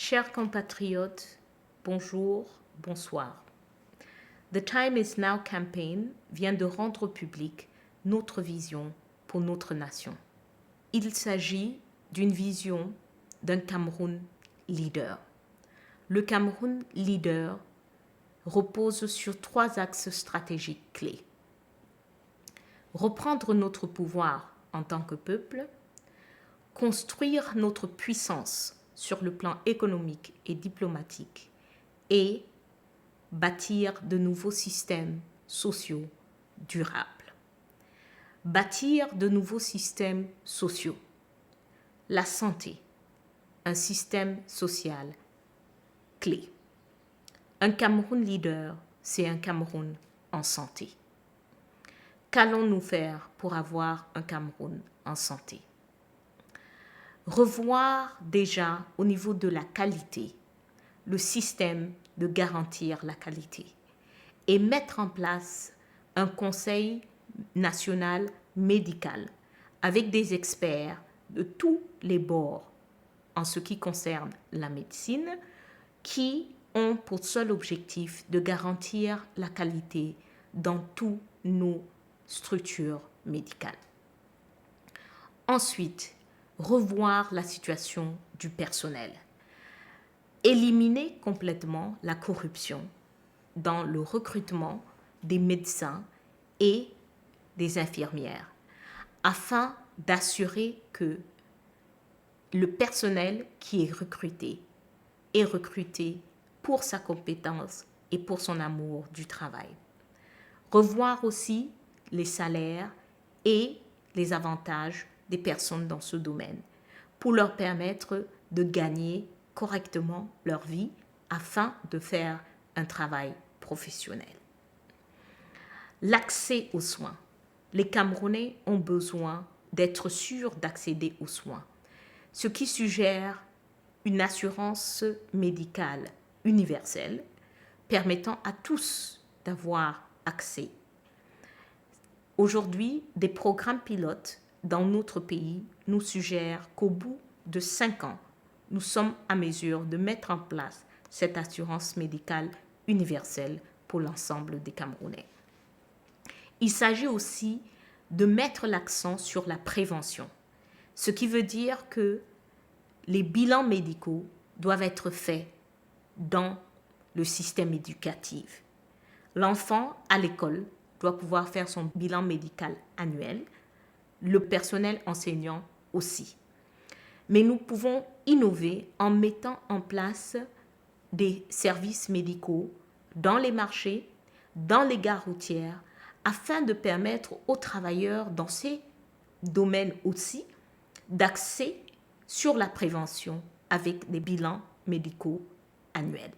Chers compatriotes, bonjour, bonsoir. The Time is Now campaign vient de rendre publique notre vision pour notre nation. Il s'agit d'une vision d'un Cameroun leader. Le Cameroun leader repose sur 3 axes stratégiques clés. Reprendre notre pouvoir en tant que peuple, construire notre puissance sur le plan économique et diplomatique et bâtir de nouveaux systèmes sociaux durables. Bâtir de nouveaux systèmes sociaux. La santé, un système social clé. Un Cameroun leader, c'est un Cameroun en santé. Qu'allons-nous faire pour avoir un Cameroun en santé? Revoir déjà au niveau de la qualité le système de garantir la qualité et mettre en place un conseil national médical avec des experts de tous les bords en ce qui concerne la médecine qui ont pour seul objectif de garantir la qualité dans toutes nos structures médicales. Ensuite, revoir la situation du personnel. Éliminer complètement la corruption dans le recrutement des médecins et des infirmières afin d'assurer que le personnel qui est recruté pour sa compétence et pour son amour du travail. Revoir aussi les salaires et les avantages des personnes dans ce domaine pour leur permettre de gagner correctement leur vie afin de faire un travail professionnel. L'accès aux soins. Les Camerounais ont besoin d'être sûrs d'accéder aux soins, ce qui suggère une assurance médicale universelle permettant à tous d'avoir accès. Aujourd'hui, des programmes pilotes dans notre pays nous suggèrent qu'au bout de 5 ans, nous sommes à mesure de mettre en place cette assurance médicale universelle pour l'ensemble des Camerounais. Il s'agit aussi de mettre l'accent sur la prévention, ce qui veut dire que les bilans médicaux doivent être faits dans le système éducatif. L'enfant à l'école doit pouvoir faire son bilan médical annuel, le personnel enseignant aussi. Mais nous pouvons innover en mettant en place des services médicaux dans les marchés, dans les gares routières, afin de permettre aux travailleurs dans ces domaines aussi d'accès sur la prévention avec des bilans médicaux annuels.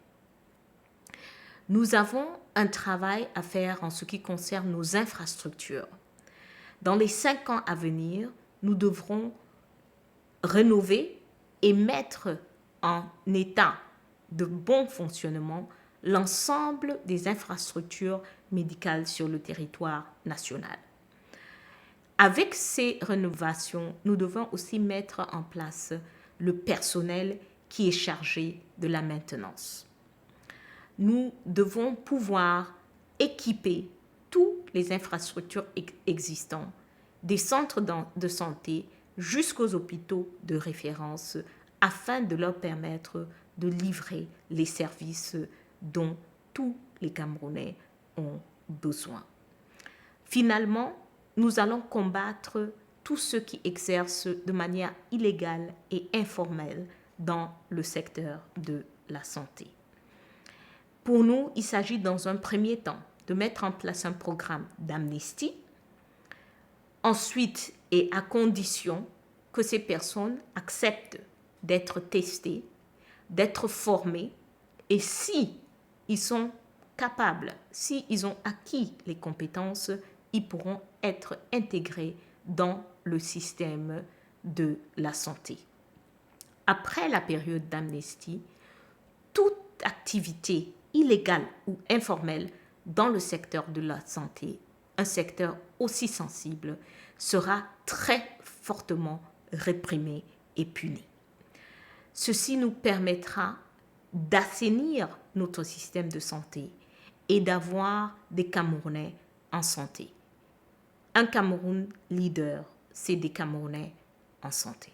Nous avons un travail à faire en ce qui concerne nos infrastructures. Dans les 5 ans à venir, nous devrons rénover et mettre en état de bon fonctionnement l'ensemble des infrastructures médicales sur le territoire national. Avec ces rénovations, nous devons aussi mettre en place le personnel qui est chargé de la maintenance. Nous devons pouvoir équiper toutes les infrastructures existantes, des centres de santé jusqu'aux hôpitaux de référence, afin de leur permettre de livrer les services dont tous les Camerounais ont besoin. Finalement, nous allons combattre tous ceux qui exercent de manière illégale et informelle dans le secteur de la santé. Pour nous, il s'agit dans un premier temps de mettre en place un programme d'amnistie, ensuite et à condition que ces personnes acceptent d'être testées, d'être formées et si ils sont capables, si ils ont acquis les compétences, ils pourront être intégrés dans le système de la santé. Après la période d'amnistie, toute activité illégale ou informelle dans le secteur de la santé, un secteur aussi sensible, sera très fortement réprimée et punie. Ceci nous permettra d'assainir notre système de santé et d'avoir des Camerounais en santé. Un Cameroun leader, c'est des Camerounais en santé.